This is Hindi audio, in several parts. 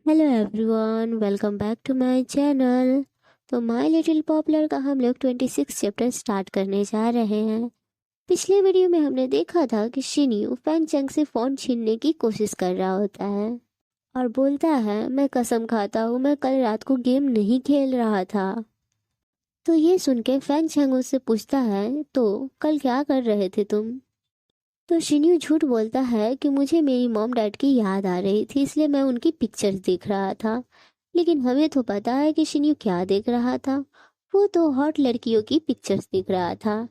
Hello everyone, welcome back to my channel. तो माय लिटिल पॉपुलर का हम लोग 26 चैप्टर स्टार्ट करने जा रहे हैं। पिछले वीडियो में हमने देखा था कि शिन्यू फैंग चैंग से फ़ोन छीनने की कोशिश कर रहा होता है और बोलता है, मैं कसम खाता हूँ मैं कल रात को गेम नहीं खेल रहा था। तो ये सुन के फैंग चैंग उससे पूछता है, तो कल क्या कर रहे थे तुम? तो शिन्यू झूठ बोलता है कि मुझे मेरी मॉम डैड की याद आ रही थी, इसलिए मैं उनकी पिक्चर्स देख रहा था। लेकिन हमें तो पता है कि शिन्यू क्या देख रहा था। वो तो हॉट लड़कियों की पिक्चर्स देख रहा था।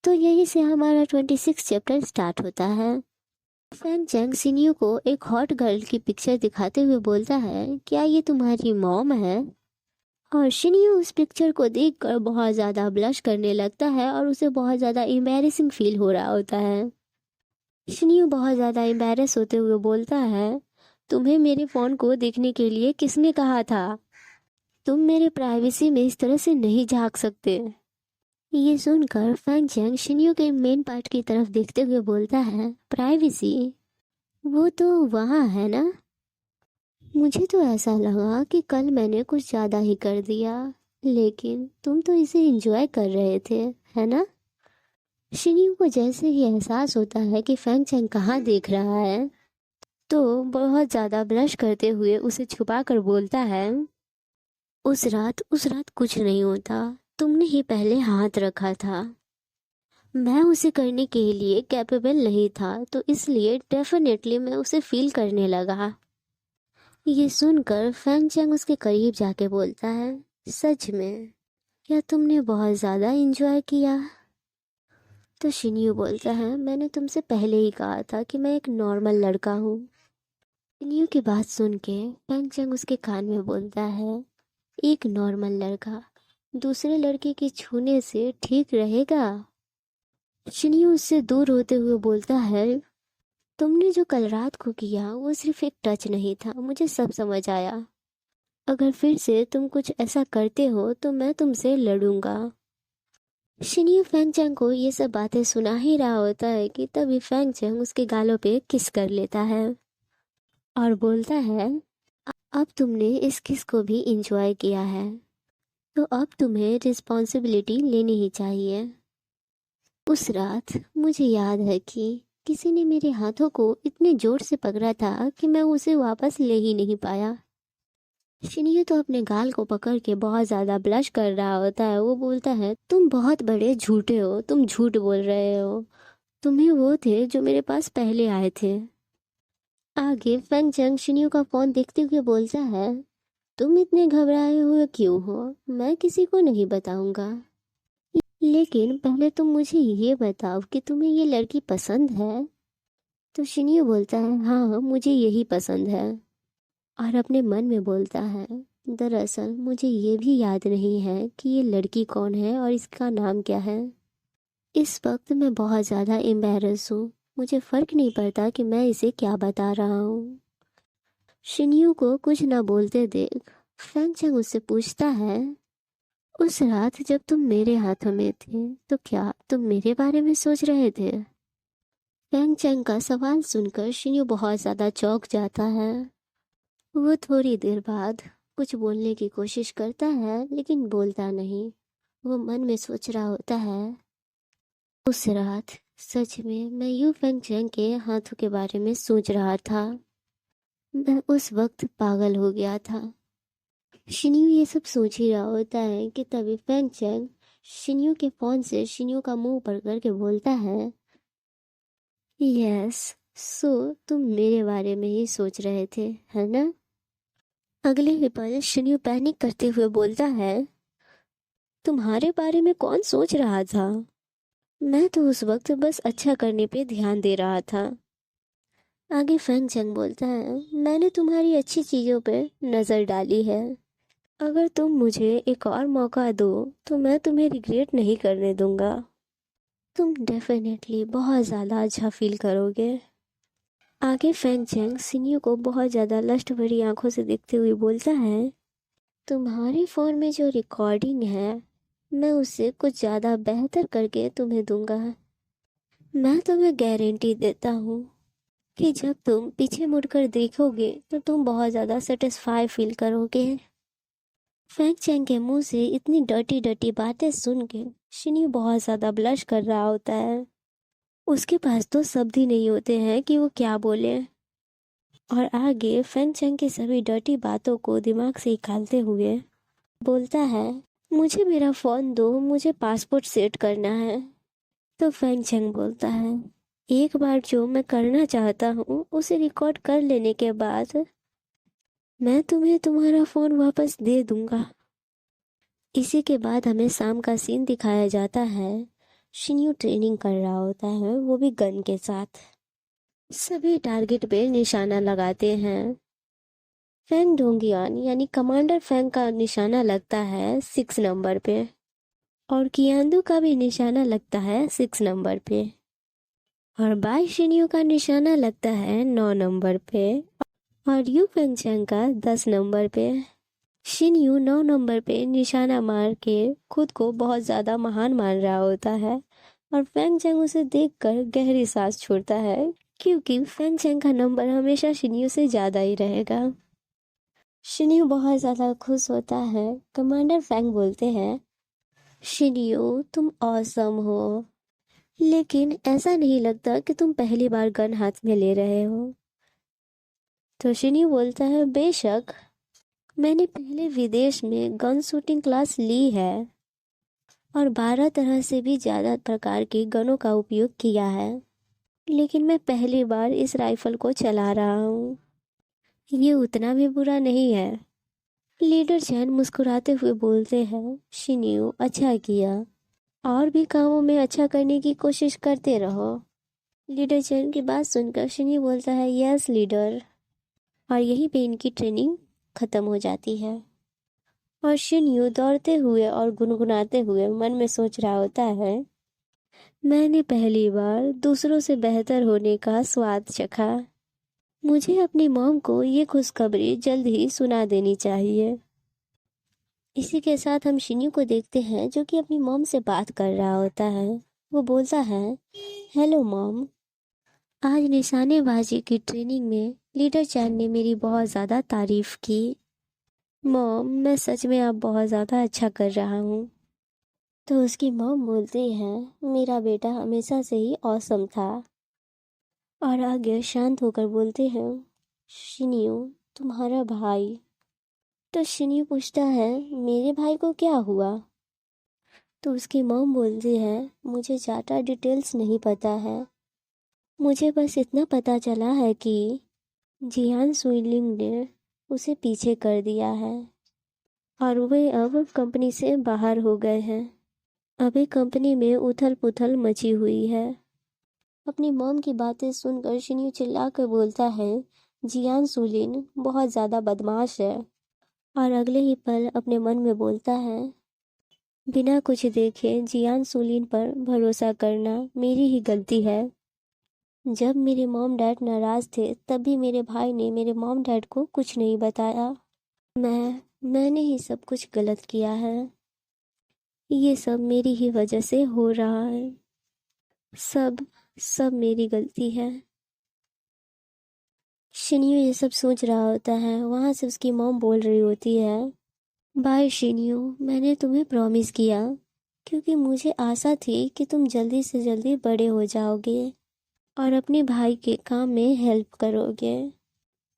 तो यहीं से हमारा 26 चैप्टर स्टार्ट होता है। फैंग चैंग शिन्यू को एक हॉट गर्ल की पिक्चर दिखाते हुए बोलता है, क्या ये तुम्हारी मॉम है? और शिन्यू उस पिक्चर को देखकर बहुत ज़्यादा ब्लश करने लगता है और उसे बहुत ज़्यादा एम्बैरेसिंग फील हो रहा होता है। शिन्यू बहुत ज़्यादा एम्बैरस होते हुए बोलता है, तुम्हें मेरे फ़ोन को देखने के लिए किसने कहा था? तुम मेरे प्राइवेसी में इस तरह से नहीं झांक सकते। ये सुनकर फैंग चैंग शिन्यू के मेन पार्ट की तरफ देखते हुए बोलता है, प्राइवेसी? वो तो वहाँ है ना। मुझे तो ऐसा लगा कि कल मैंने कुछ ज़्यादा ही कर दिया, लेकिन तुम तो इसे एंजॉय कर रहे थे, है ना? शिन्यू को जैसे ही एहसास होता है कि फैंग चैंग कहाँ देख रहा है, तो बहुत ज़्यादा ब्लश करते हुए उसे छुपा कर बोलता है, उस रात कुछ नहीं होता। तुमने ही पहले हाथ रखा था। मैं उसे करने के लिए कैपेबल नहीं था, तो इसलिए डेफिनेटली मैं उसे फील करने लगा। ये सुनकर फैंग चैंग उसके करीब जाके बोलता है, सच में क्या तुमने बहुत ज़्यादा एंजॉय किया? तो शिन्यू बोलता है, मैंने तुमसे पहले ही कहा था कि मैं एक नॉर्मल लड़का हूँ। शिन्यू की बात सुन के फैंग चैंग उसके कान में बोलता है, एक नॉर्मल लड़का दूसरे लड़के के छूने से ठीक रहेगा? शिन्यू उससे दूर होते हुए बोलता है, तुमने जो कल रात को किया वो सिर्फ एक टच नहीं था, मुझे सब समझ आया। अगर फिर से तुम कुछ ऐसा करते हो तो मैं तुमसे लड़ूंगा। शिन्यू फैंग चैंग को ये सब बातें सुना ही रहा होता है कि तभी फैंग चैंग उसके गालों पे किस कर लेता है और बोलता है, अब तुमने इस किस को भी इंजॉय किया है, तो अब तुम्हें रिस्पॉन्सिबिलिटी लेनी ही चाहिए। उस रात मुझे याद है कि किसी ने मेरे हाथों को इतने जोर से पकड़ा था कि मैं उसे वापस ले ही नहीं पाया। शिन्यू तो अपने गाल को पकड़ के बहुत ज़्यादा ब्लश कर रहा होता है। वो बोलता है, तुम बहुत बड़े झूठे हो, तुम झूठ बोल रहे हो। तुम्हें वो थे जो मेरे पास पहले आए थे। आगे फैंग चैंग शिन्यू का फ़ोन देखते हुए बोलता है, तुम इतने घबराए हुए क्यों हो? मैं किसी को नहीं बताऊंगा। लेकिन पहले तुम मुझे ये बताओ कि तुम्हें ये लड़की पसंद है? तो शिन्यू बोलता है, हाँ मुझे यही पसंद है। और अपने मन में बोलता है, दरअसल मुझे ये भी याद नहीं है कि ये लड़की कौन है और इसका नाम क्या है। इस वक्त मैं बहुत ज़्यादा एम्बैरस हूँ। मुझे फ़र्क नहीं पड़ता कि मैं इसे क्या बता रहा हूँ। शिन्यू को कुछ ना बोलते देख फैंग चैंग उससे पूछता है, उस रात जब तुम मेरे हाथों में थे तो क्या तुम मेरे बारे में सोच रहे थे? फैंग चैंग का सवाल सुनकर शिन्यू बहुत ज़्यादा चौंक जाता है। वो थोड़ी देर बाद कुछ बोलने की कोशिश करता है लेकिन बोलता नहीं। वो मन में सोच रहा होता है, उस रात सच में मैं यू फैंग चैंग के हाथों के बारे में सोच रहा था। मैं उस वक्त पागल हो गया था। शिन्यू ये सब सोच ही रहा होता है कि तभी फैंग चैंग शिन्यू के फोन से शिन्यू का मुंह पकड़ करके बोलता है, यस, सो तुम मेरे बारे में ही सोच रहे थे, है ना? अगले ही पल शिन्यू पैनिक करते हुए बोलता है, तुम्हारे बारे में कौन सोच रहा था? मैं तो उस वक्त बस अच्छा करने पे ध्यान दे रहा था। आगे फैंग चैंग बोलता है, मैंने तुम्हारी अच्छी चीज़ों पे नज़र डाली है। अगर तुम मुझे एक और मौका दो तो मैं तुम्हें रिग्रेट नहीं करने दूंगा। तुम डेफिनेटली बहुत ज़्यादा अच्छा फील करोगे। आगे फैंग चैंग सिन्यू को बहुत ज़्यादा लस्ट भरी आंखों से देखते हुए बोलता है, तुम्हारे फ़ोन में जो रिकॉर्डिंग है मैं उससे कुछ ज़्यादा बेहतर करके तुम्हें दूंगा। मैं तुम्हें गारंटी देता हूँ कि जब तुम पीछे मुड़कर देखोगे तो तुम बहुत ज़्यादा सेटिस्फाई फील करोगे। फेंग चैंग के मुंह से इतनी डर्टी डर्टी बातें सुन के शिन्यू बहुत ज़्यादा ब्लश कर रहा होता है। उसके पास तो शब्द ही नहीं होते हैं कि वो क्या बोले। और आगे फेंग चैंग की सभी डर्टी बातों को दिमाग से निकालते हुए बोलता है, मुझे मेरा फ़ोन दो, मुझे पासपोर्ट सेट करना है। तो फेंग चैंग बोलता है, एक बार जो मैं करना चाहता हूँ उसे रिकॉर्ड कर लेने के बाद मैं तुम्हें तुम्हारा फ़ोन वापस दे दूंगा। इसी के बाद हमें शाम का सीन दिखाया जाता है। शिन्यू ट्रेनिंग कर रहा होता है, वो भी गन के साथ। सभी टारगेट पे निशाना लगाते हैं। फेंग डोंगियान यानी कमांडर फेंग का निशाना लगता है 6 नंबर पे और कियांदू का भी निशाना लगता है 6 नंबर पे और बाई शिन्यू का निशाना लगता है 9 नंबर पे और यू फेंग चैंग का 10 नंबर पे। शिन्यू 9 नंबर पे निशाना मार के खुद को बहुत ज़्यादा महान मान रहा होता है और फेंग चैंग उसे देखकर गहरी सांस छोड़ता है, क्योंकि फेंग चैंग का नंबर हमेशा शिन्यू से ज़्यादा ही रहेगा। शिन्यू बहुत ज़्यादा खुश होता है। कमांडर फेंग बोलते हैं, शिन्यू तुम ऑसम हो, लेकिन ऐसा नहीं लगता कि तुम पहली बार गन हाथ में ले रहे हो। तो शिन्यू बोलता है, बेशक मैंने पहले विदेश में गन शूटिंग क्लास ली है और 12 तरह से भी ज़्यादा प्रकार की गनों का उपयोग किया है, लेकिन मैं पहली बार इस राइफल को चला रहा हूँ। ये उतना भी बुरा नहीं है। लीडर चैन मुस्कुराते हुए बोलते हैं, शिन्यू अच्छा किया, और भी कामों में अच्छा करने की कोशिश करते रहो। लीडर चैन की बात सुनकर शिन्यू बोलता है, यस लीडर। और यहीं पे इनकी ट्रेनिंग ख़त्म हो जाती है और शिन्यू दौड़ते हुए और गुनगुनाते हुए मन में सोच रहा होता है, मैंने पहली बार दूसरों से बेहतर होने का स्वाद चखा। मुझे अपनी मॉम को ये खुशखबरी जल्द ही सुना देनी चाहिए। इसी के साथ हम शिन्यू को देखते हैं जो कि अपनी मॉम से बात कर रहा होता है। वो बोलता है, हेलो मॉम, आज निशानेबाजी की ट्रेनिंग में लीडर चैन ने मेरी बहुत ज़्यादा तारीफ़ की। मॉम मैं सच में अब बहुत ज़्यादा अच्छा कर रहा हूँ। तो उसकी मॉम बोलती है, मेरा बेटा हमेशा से ही औसम था। और आगे शांत होकर बोलते हैं, शिन्यू तुम्हारा भाई। तो शिन्यू पूछता है, मेरे भाई को क्या हुआ? तो उसकी मॉम बोलती है, मुझे ज़्यादा डिटेल्स नहीं पता है, मुझे बस इतना पता चला है कि जियान सुइलिंग ने उसे पीछे कर दिया है और वे अब कंपनी से बाहर हो गए हैं। अभी कंपनी में उथल पुथल मची हुई है। अपनी मॉम की बातें सुनकर शिन्यू चिल्लाकर बोलता है, जियान सुलिन बहुत ज़्यादा बदमाश है। और अगले ही पल अपने मन में बोलता है, बिना कुछ देखे जियान सुलिन पर भरोसा करना मेरी ही गलती है। जब मेरे मॉम डैड नाराज़ थे तब भी मेरे भाई ने मेरे मॉम डैड को कुछ नहीं बताया। मैंने ही सब कुछ गलत किया है। ये सब मेरी ही वजह से हो रहा है। सब सब मेरी गलती है। शिन्यू ये सब सोच रहा होता है। वहाँ से उसकी मॉम बोल रही होती है, बाय शिन्यू, मैंने तुम्हें प्रॉमिस किया क्योंकि मुझे आशा थी कि तुम जल्दी से जल्दी बड़े हो जाओगे और अपने भाई के काम में हेल्प करोगे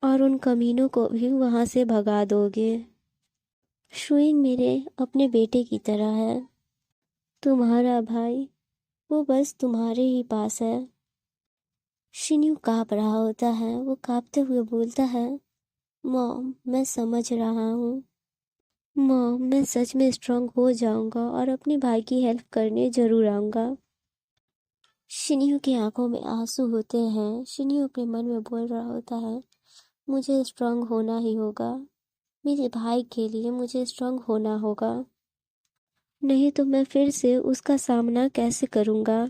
और उन कमीनों को भी वहाँ से भगा दोगे। शुइंग मेरे अपने बेटे की तरह है। तुम्हारा भाई वो बस तुम्हारे ही पास है। शिन्यू काँप रहा होता है। वो काँपते हुए बोलता है, मॉम मैं समझ रहा हूँ। मॉम मैं सच में स्ट्रांग हो जाऊंगा और अपने भाई की हेल्प करने ज़रूर आऊँगा। शिन्यू की आंखों में आंसू होते हैं। शिन्यू अपने मन में बोल रहा होता है, मुझे स्ट्रांग होना ही होगा। मेरे भाई के लिए मुझे स्ट्रांग होना होगा, नहीं तो मैं फिर से उसका सामना कैसे करूँगा।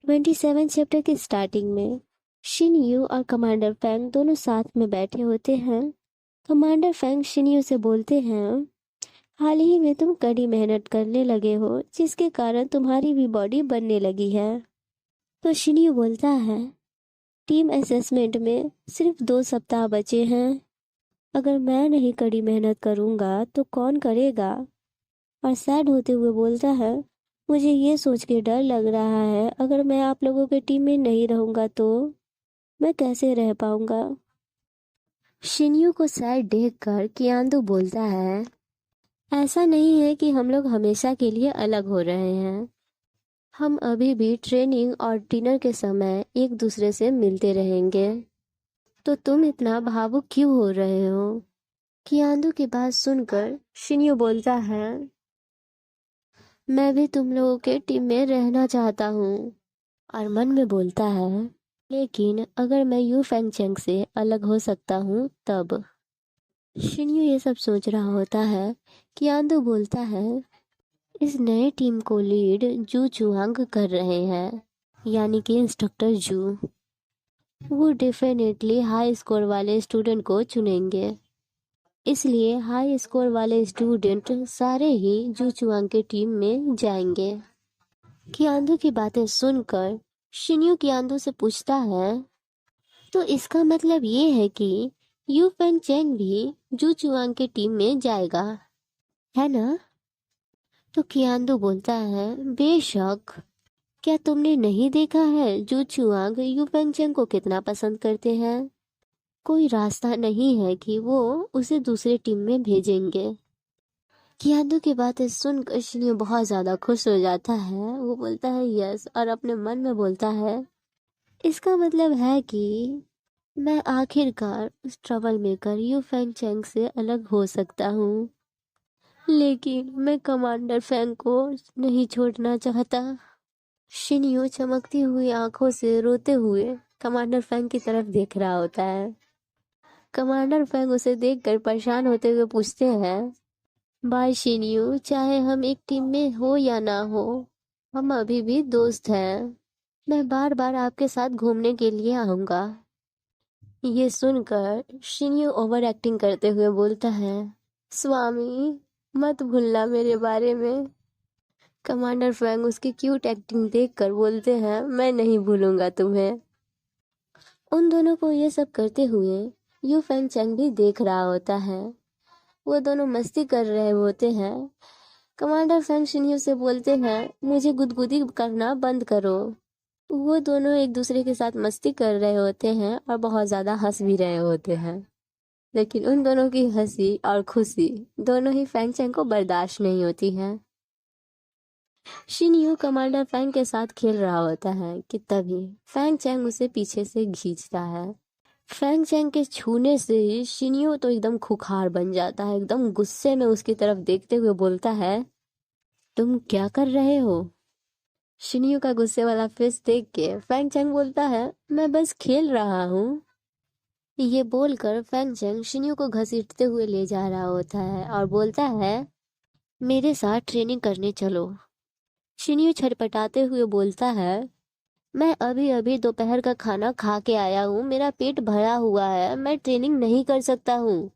27 चैप्टर की स्टार्टिंग में शिन्यू और कमांडर फैंग दोनों साथ में बैठे होते हैं। कमांडर फैंग शिन्यू से बोलते हैं, हाल ही में तुम कड़ी मेहनत करने लगे हो जिसके कारण तुम्हारी भी बॉडी बनने लगी है। तो शिन्यू बोलता है, टीम असेसमेंट में सिर्फ 2 सप्ताह बचे हैं। अगर मैं नहीं कड़ी मेहनत करूँगा तो कौन करेगा? और सैड होते हुए बोलता है, मुझे ये सोच के डर लग रहा है, अगर मैं आप लोगों के टीम में नहीं रहूँगा तो मैं कैसे रह पाऊँगा? शिन्यू को सैड देखकर कियांदू बोलता है, ऐसा नहीं है कि हम लोग हमेशा के लिए अलग हो रहे हैं। हम अभी भी ट्रेनिंग और डिनर के समय एक दूसरे से मिलते रहेंगे। तो तुम इतना भावुक क्यों हो रहे हो? कियांदू की बात सुनकर शिन्यू बोलता है, मैं भी तुम लोगों के टीम में रहना चाहता हूँ। और मन में बोलता है, लेकिन अगर मैं यू फेंगचेंग से अलग हो सकता हूँ तब। शिन्यू ये सब सोच रहा होता है कि आंदू बोलता है, इस नए टीम को लीड जू चुआंग कर रहे हैं, यानी कि इंस्ट्रक्टर जू। वो डेफिनेटली हाई स्कोर वाले स्टूडेंट को चुनेंगे, इसलिए हाई स्कोर वाले स्टूडेंट सारे ही जू चुआंग के टीम में जाएंगे। कियांदू की बातें सुनकर शिन्यू कियांदू से पूछता है, तो इसका मतलब ये है कि यू फेंग चेंग भी जू चुआंग के टीम में जाएगा, है ना? तो कियांदू बोलता है, बेशक। क्या तुमने नहीं देखा है जू चुआंग यू फेंग चेंग को कितना पसंद करते हैं? कोई रास्ता नहीं है कि वो उसे दूसरे टीम में भेजेंगे। कियांदू की बातें सुनकर शिन्यू बहुत ज्यादा खुश हो जाता है। वो बोलता है यस, और अपने मन में बोलता है, इसका मतलब है कि मैं आखिरकार उस trouble maker Yu Feng Cheng से अलग हो सकता हूँ। लेकिन मैं कमांडर फेंग को नहीं छोड़ना चाहता। शिन्यू चमकती हुई आंखों से रोते हुए कमांडर फेंग की तरफ देख रहा होता है। कमांडर फेंग उसे देखकर परेशान होते हुए पूछते हैं, बाय शिन्यू, चाहे हम एक टीम में हो या ना हो, हम अभी भी दोस्त हैं। मैं बार बार आपके साथ घूमने के लिए आऊंगा। ये सुनकर शिन्यू ओवर एक्टिंग करते हुए बोलता है, स्वामी, मत भूलना मेरे बारे में। कमांडर फैंग उसकी क्यूट एक्टिंग देखकर बोलते हैं, मैं नहीं भूलूंगा तुम्हें। उन दोनों को ये सब करते हुए यू फेंग चैंग भी देख रहा होता है। वो दोनों मस्ती कर रहे होते हैं। कमांडर फैंग शिन्यू से बोलते हैं, मुझे गुदगुदी करना बंद करो। वो दोनों एक दूसरे के साथ मस्ती कर रहे होते हैं और बहुत ज्यादा हंस भी रहे होते हैं, लेकिन उन दोनों की हंसी और खुशी दोनों ही फैंग चैंग को बर्दाश्त नहीं होती है। शिन्यू कमांडर फैंग के साथ खेल रहा होता है कि तभी फैंग चैंग उसे पीछे से खींचता है। फैंग चैंग के छूने से ही शिन्यू तो एकदम खुखार बन जाता है। एकदम गुस्से में उसकी तरफ देखते हुए बोलता है, तुम क्या कर रहे हो? शिन्यू का गुस्से वाला फेस देख के फैंग चैंग बोलता है, मैं बस खेल रहा हूँ। ये बोलकर फैंग चैंग शिन्यू को घसीटते हुए ले जा रहा होता है और बोलता है, मेरे साथ ट्रेनिंग करने चलो। शिन्यू छटपटाते हुए बोलता है, मैं अभी अभी दोपहर का खाना खा के आया हूँ, मेरा पेट भरा हुआ है, मैं ट्रेनिंग नहीं कर सकता हूँ।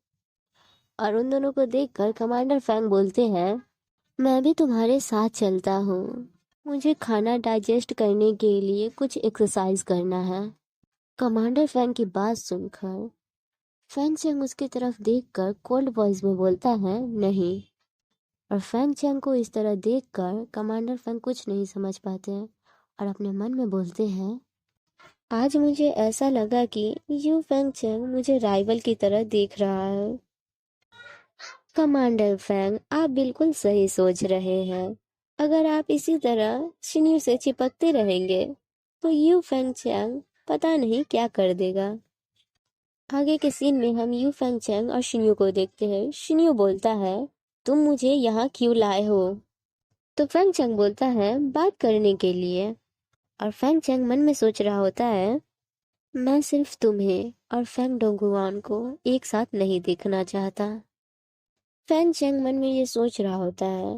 और उन दोनों को देखकर कमांडर फैंग बोलते हैं, मैं भी तुम्हारे साथ चलता हूँ, मुझे खाना डाइजेस्ट करने के लिए कुछ एक्सरसाइज करना है। कमांडर फैंग की बात सुनकर फैंग चैंग उसकी तरफ देखकर कोल्ड वॉइस में बोलता है, नहीं। और फैंग चैंग को इस तरह देखकर कमांडर फैंग कुछ नहीं समझ पाते हैं और अपने मन में बोलते हैं, आज मुझे ऐसा लगा कि यू फैंग चैंग मुझे राइवल की तरह देख रहा है। कमांडर फैंग, आप बिल्कुल सही सोच रहे हैं। अगर आप इसी तरह शिन्यू से चिपकते रहेंगे तो यू फैंग चैंग पता नहीं क्या कर देगा। आगे के सीन में हम यू फेंग चैंग और शिन्यू को देखते हैं। शिन्यू बोलता है, तुम मुझे यहाँ क्यों लाए हो? तो फेंग चैंग बोलता है, बात करने के लिए। और फेंग चैंग मन में सोच रहा होता है, मैं सिर्फ तुम्हें और फेंग डोंगुआन को एक साथ नहीं देखना चाहता। फेंग चैंग मन में ये सोच रहा होता है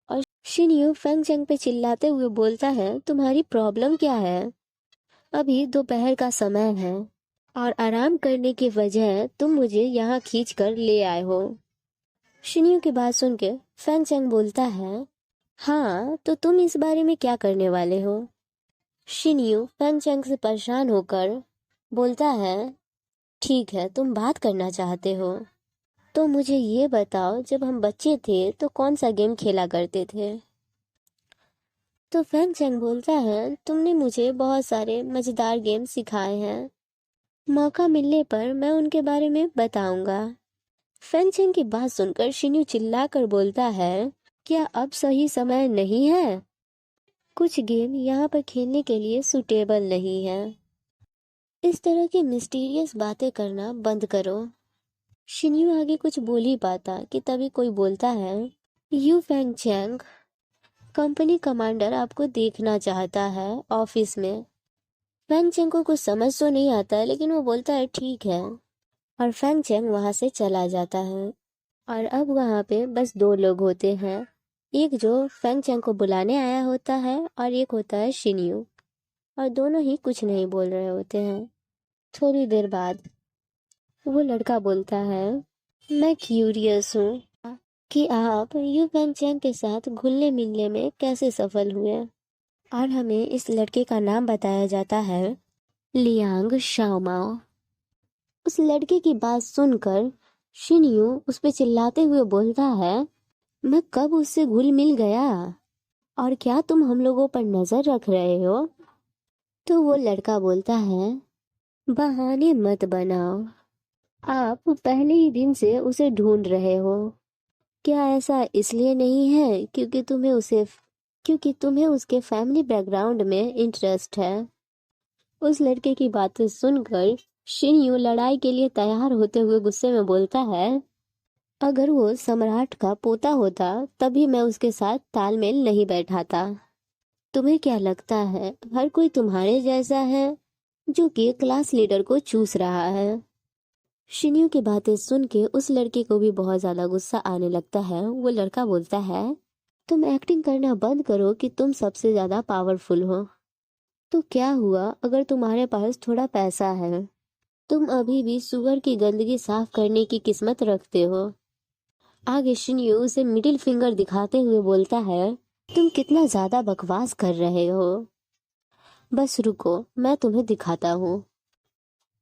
और शिन्यू फेंग चैंग पे चिल्लाते हुए बोलता है, तुम्हारी प्रॉब्लम क्या है? अभी दोपहर का समय है और आराम करने की वजह तुम मुझे यहाँ खींच कर ले आए हो। शिन्यू की बात सुन के फैंग चैंग बोलता है, हाँ, तो तुम इस बारे में क्या करने वाले हो? शिन्यू फैंग चैंग से परेशान होकर बोलता है, ठीक है तुम बात करना चाहते हो तो मुझे ये बताओ, जब हम बच्चे थे तो कौन सा गेम खेला करते थे। तो फैंग चैंग बोलता है, तुमने मुझे बहुत सारे मज़ेदार गेम सिखाए हैं, मौका मिलने पर मैं उनके बारे में बताऊंगा। फैंग चैंग की बात सुनकर शिन्यू चिल्लाकर बोलता है, क्या अब सही समय नहीं है? कुछ गेम यहाँ पर खेलने के लिए सुटेबल नहीं है। इस तरह की मिस्टीरियस बातें करना बंद करो। शिन्यू आगे कुछ बोल ही पाता कि तभी कोई बोलता है, Yu Fang Chang, company commander आपको देखना चाहता है ऑफिस में। फैंग चैंग को कुछ समझ तो नहीं आता है, लेकिन वो बोलता है ठीक है, और फैंग चैंग वहां से चला जाता है। और अब वहां पे बस दो लोग होते हैं, एक जो फैंग चैंग को बुलाने आया होता है और एक होता है शिन्यू, और दोनों ही कुछ नहीं बोल रहे होते हैं। थोड़ी देर बाद वो लड़का बोलता है, मैं क्यूरियस हूँ कि आप यू फैंग चैंग के साथ घुलने मिलने में कैसे सफल हुए। और हमें इस लड़के का नाम बताया जाता है लियांग शाओमाओ। उस लड़के की बात सुनकर शिन्यू उस पे चिल्लाते हुए बोलता है, मैं कब उससे घुल मिल गया, और क्या तुम हम लोगों पर नजर रख रहे हो? तो वो लड़का बोलता है, बहाने मत बनाओ, आप पहले ही दिन से उसे ढूंढ रहे हो। क्या ऐसा इसलिए नहीं है क्योंकि तुम्हें उसके फैमिली बैकग्राउंड में इंटरेस्ट है। उस लड़के की बातें सुनकर शिन्यू लड़ाई के लिए तैयार होते हुए गुस्से में बोलता है, अगर वो सम्राट का पोता होता तभी मैं उसके साथ तालमेल नहीं बैठाता। तुम्हें क्या लगता है हर कोई तुम्हारे जैसा है जो कि क्लास लीडर को चूस रहा है? शिन्यू की बातें सुन के उस लड़के को भी बहुत ज्यादा गुस्सा आने लगता है। वो लड़का बोलता है, तुम एक्टिंग करना बंद करो कि तुम सबसे ज्यादा पावरफुल हो। तो क्या हुआ अगर तुम्हारे पास थोड़ा पैसा है? तुम अभी भी सुअर की गंदगी साफ करने की किस्मत रखते हो। आगे शिन्यू उसे मिडिल फिंगर दिखाते हुए बोलता है, तुम कितना ज्यादा बकवास कर रहे हो, बस रुको मैं तुम्हें दिखाता हूँ।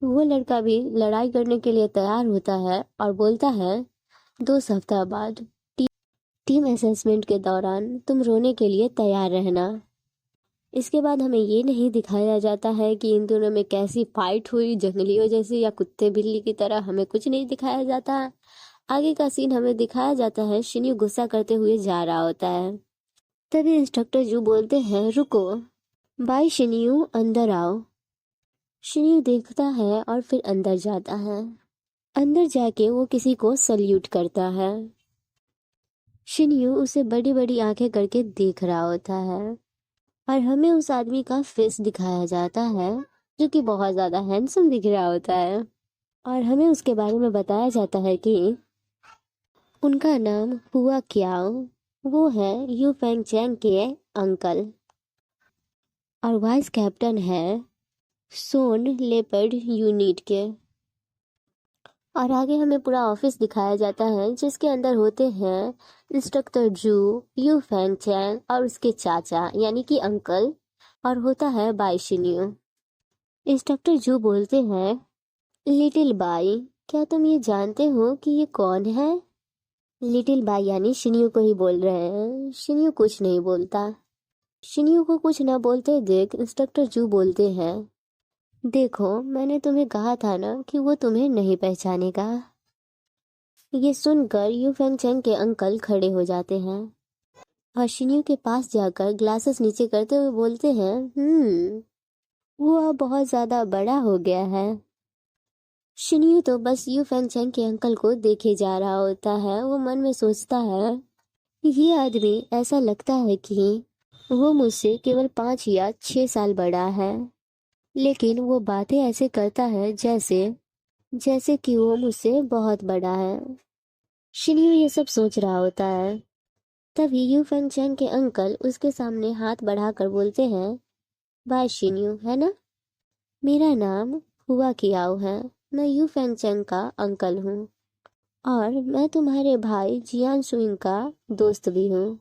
वो लड़का भी लड़ाई करने के लिए तैयार होता है और बोलता है, 2 सप्ताह बाद टीम असेसमेंट के दौरान तुम रोने के लिए तैयार रहना। इसके बाद हमें ये नहीं दिखाया जाता है कि इन दोनों में कैसी फाइट हुई जंगलियों जैसी या कुत्ते बिल्ली की तरह, हमें कुछ नहीं दिखाया जाता। आगे का सीन हमें दिखाया जाता है, शिन्यू गुस्सा करते हुए जा रहा होता है। तभी इंस्ट्रक्टर जू बोलते हैं, रुको, बाय शिन्यू अंदर आओ। शिन्यू देखता है और फिर अंदर जाता है। अंदर जाके वो किसी को सल्यूट करता है। शिन्यू उसे बड़ी बड़ी आंखें करके देख रहा होता है, और हमें उस आदमी का फेस दिखाया जाता है जो कि बहुत ज्यादा हैंडसम दिख रहा होता है। और हमें उसके बारे में बताया जाता है कि उनका नाम हुआ क्याओ, वो है यू फेंग चैंग के अंकल, और वाइस कैप्टन है सोन लेपर्ड यूनिट के। और आगे हमें पूरा ऑफिस दिखाया जाता है जिसके अंदर होते हैं इंस्ट्रक्टर जू, यू फैंग चैंग और उसके चाचा यानी कि अंकल, और होता है बाई शिन्यू। इंस्ट्रक्टर जू बोलते हैं, लिटिल बाई, क्या तुम ये जानते हो कि ये कौन है? लिटिल बाई यानी शिन्यू को ही बोल रहे हैं। शिन्यू कुछ नहीं बोलता। शिन्यू को कुछ ना बोलते देख इंस्ट्रक्टर जू बोलते हैं, देखो मैंने तुम्हें कहा था ना कि वो तुम्हें नहीं पहचानेगा। ये सुनकर यू फेंग चैंग के अंकल खड़े हो जाते हैं और शिन्यू के पास जाकर ग्लासेस नीचे करते हुए बोलते हैं, वो अब बहुत ज्यादा बड़ा हो गया है। शिन्यू तो बस यू फेंग चैंग के अंकल को देखे जा रहा होता है। वो मन में सोचता है, ये आदमी ऐसा लगता है कि वो मुझसे केवल 5 या 6 साल बड़ा है, लेकिन वो बातें ऐसे करता है जैसे जैसे कि वो मुझसे बहुत बड़ा है। शिन्यू ये सब सोच रहा होता है। तभी यू फेंग चैंग के अंकल उसके सामने हाथ बढ़ाकर बोलते हैं, बाय शिन्यू, है ना? मेरा नाम हुआ कियाओ है, मैं यू फेंग चैंग का अंकल हूँ, और मैं तुम्हारे भाई जियान सुइंग का दोस्त भी हूँ।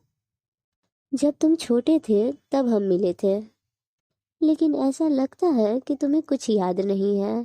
जब तुम छोटे थे तब हम मिले थे। लेकिन ऐसा लगता है कि तुम्हें कुछ याद नहीं है।